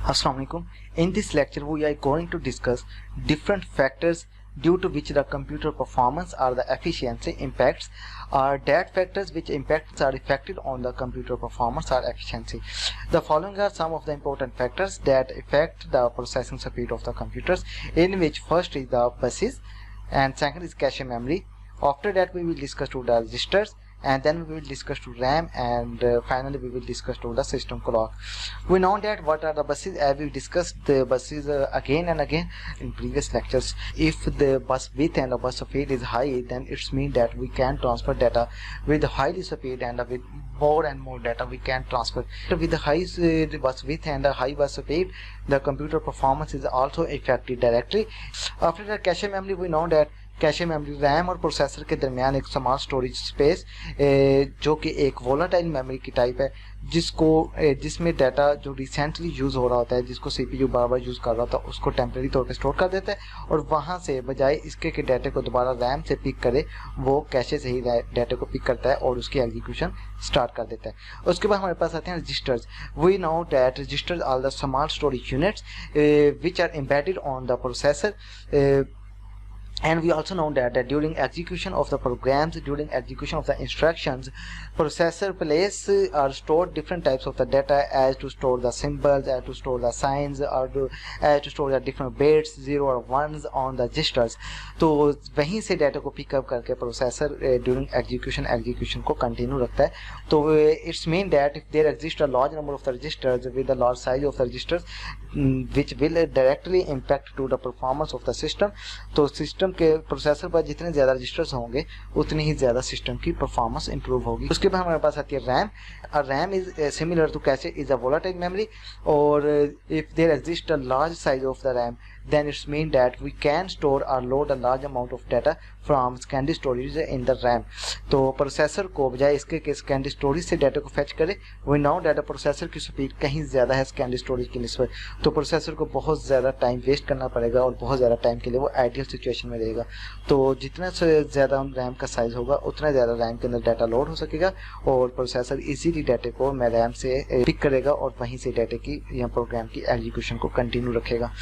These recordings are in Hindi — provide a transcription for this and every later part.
Assalamu alaikum. In this lecture, we are going to discuss different factors due to which the computer performance or the efficiency impacts, or that factors which impacts are affected on the computer performance or efficiency. The following are some of the important factors that affect the processing speed of the computers, in which first is the buses and second is cache memory. After that, we will discuss to the registers, and then we will discuss to RAM, and finally we will discuss to the system clock. We know that what are the buses, as we discussed the buses again and again in previous lectures. If the bus width and the bus speed is high, then it means that we can transfer data with high speed, and with more and more data we can transfer. With the high bus width and the high bus speed, the computer performance is also affected directly. After the cache memory, we know that cache memory RAM और प्रोसेसर के दरमियान एक स्मॉल स्टोरेज स्पेस जो कि एक वोलेटाइल मेमोरी की टाइप है, जिसमें डाटा जो रिसेंटली यूज़ हो रहा होता है, जिसको सीपीयू बार बार यूज़ कर रहा होता है, उसको टेम्परेरी तौर पे स्टोर कर देता है और वहाँ से बजाय इसके कि डाटे को दोबारा रैम से पिक करे, वो कैशे से ही डाटे को पिक करता है और उसकी एग्जीक्यूशन स्टार्ट कर देता है। उसके बाद हमारे पास आते हैं registers. We know that registers are the small storage units which are embedded on the processor. And we also know that during execution of the programs, during execution of the instructions, processor place or store different types of the data, as to store the symbols, as to store the signs, or as to store the different bits 0 or 1s on the registers. तो वहीं से डाटा को पिकअप करके प्रोसेसर ड्यूरिंग एग्जीक्यूशन को कंटिन्यू रखता है. तो it's mean that if there exist a large number of the registers with the large size of the registers which will directly impact to the performance of the system. तो सिस्टम के प्रोसेसर पर जितने ज्यादा रजिस्टर्स होंगे उतनी ही ज्यादा सिस्टम की परफॉर्मेंस इंप्रूव होगी. उसके बाद हमारे पास आती है RAM. RAM is similar to cache is a volatile memory, और if there exist a large size of the RAM, then it's mean that we can store or load a large amount of data from secondary storage in the RAM. तो प्रोसेसर को बजाय इसके कि secondary storage से डाटा को फेच करे, we know that प्रोसेसर की स्पीड कहीं ज़्यादा है secondary storage की निस्बत, तो प्रोसेसर को बहुत ज़्यादा टाइम वेस्ट करना पड़ेगा और बहुत ज़्यादा टाइम के लिए वो आइडियल सिचुएशन में रहेगा. तो जितना से ज़्यादा रैम का साइज होगा उतना ज़्यादा रैम के अंदर डाटा लोड हो सकेगा और प्रोसेसर इजीली डाटे को रैम से पिक करेगा और वहीं से डाटे की या प्रोग्राम की एग्जीक्यूशन को कंटिन्यू रखेगा.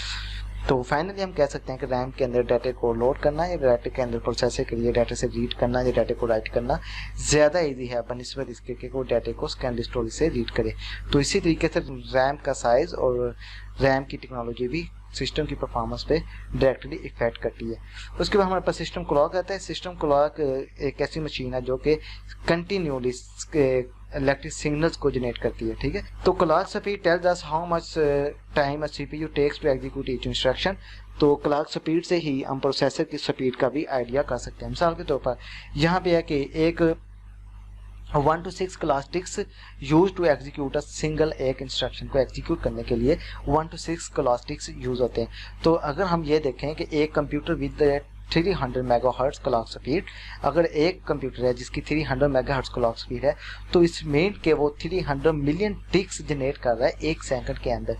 तो फाइनली हम कह सकते हैं कि रैम के अंदर डाटे को लोड करना या डाटे के अंदर प्रोसेसर के लिए डाटे से रीड करना या डाटे को राइट करना ज़्यादा इजी है बनिस्बत इसके कि वो डाटे को सेकेंडरी स्टोरेज से रीड करे. तो इसी तरीके से रैम का साइज़ और रैम की टेक्नोलॉजी भी सिस्टम की परफॉर्मेंस पे डायरेक्टली इफेक्ट करती है. उसके बाद हमारे पास सिस्टम क्लॉक आता है. सिस्टम क्लॉक एक ऐसी मशीन है जो कि कंटिन्यूली इलेक्ट्रिक सिग्नल्स को जनरेट करती है. ठीक है, तो clock speed tells us how much time a CPU takes to execute each instruction. तो क्लॉक स्पीड से ही हम प्रोसेसर की स्पीड का भी आइडिया कर सकते हैं. मिसाल के तौर पर यहाँ पे है कि एक 1 to 6 clock ticks use to execute a single, एक इंस्ट्रक्शन को एग्जीक्यूट करने के लिए 1 to 6 क्लॉक टिक्स यूज होते हैं. तो अगर हम ये देखें कि एक computer with 300 megahertz clock speed, अगर एक कंप्यूटर है जिसकी 300 मेगाहर्ट्ज क्लॉक स्पीड है, तो इस मीन के वो 300 मिलियन टिक्स जनरेट कर रहा है एक सेकंड के अंदर.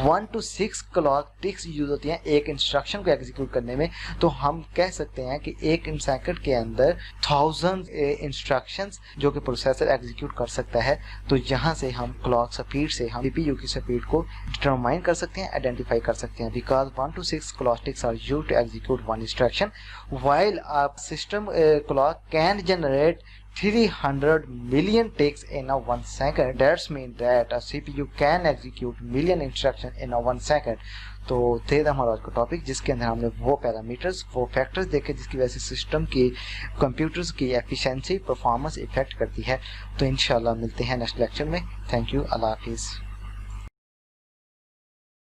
1 to 6 क्लॉक टिक्स यूज होती हैं एक इंस्ट्रक्शन को एग्जीक्यूट करने में. तो हम कह सकते हैं कि एक सेकंड के अंदर 1000 इंस्ट्रक्शंस जो कि प्रोसेसर एग्जीक्यूट कर सकता है. तो यहाँ से हम क्लॉक स्पीड से हम सीपीयू की स्पीड को डिटरमाइन कर सकते हैं, आइडेंटिफाई कर सकते हैं, because 1 to 6 clock ticks are used to execute one instruction, while a system clock can generate 300 million ticks in a 1 second. That means that a CPU can execute million instructions in a 1 second. तो थे हमारा आज का टॉपिक, जिसके अंदर हमने वो पैरामीटर्स, वो फैक्टर्स देखे जिसकी वजह से सिस्टम की, कंप्यूटर्स की एफिशिएंसी, परफॉर्मेंस इफेक्ट करती है. तो इंशाल्लाह मिलते हैं नेक्स्ट लेक्चर में. Thank you. अल्लाह हाफिज़.